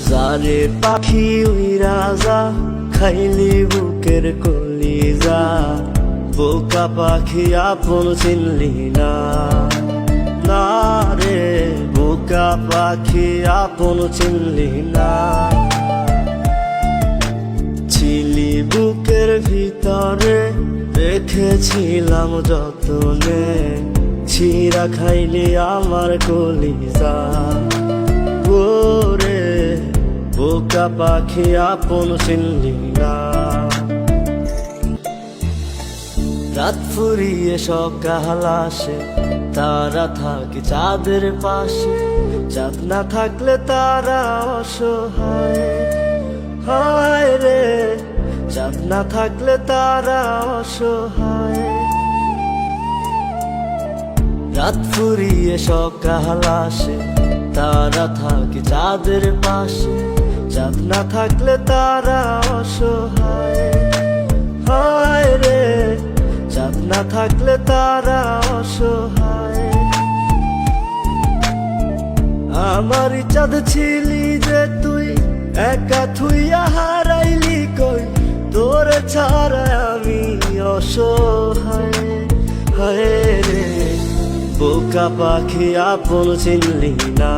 যারে পাখি উইরা যা খাইলি বুকের কলিজা, বোকা পাখি আপন চিনলি না। না রে বোকা পাখি আপন চিনলি না। ছিলি বুকের ভিতরে রেখেছিলাম যতনে, ছিঁড়া খাইলি আমার কলিজা। ওরে বোকা পাখি আপন চিনলি না। রাত ফুরিয়ে সকাল আসে, তারা থাকে চাঁদের পাশে। চাঁদ না থাকলে তারা অসহায়, হায় রে চাঁদ না থাকলে তারা অসহায়। রাত ফুরিয়ে সকাল আসে, তারা থাকে চাঁদের পাশে। চাঁদ না থাকলে তারা অসহায়, হায় রে চাঁদ না থাকলে তারা অসহায়। আমারই চাঁদ ছিলি যে তুই, একা থুইয়া হারাইলি কই। তোরে ছাড়া আমি অসহায়, হায় রে বোকা পাখি আপন চিনলি না।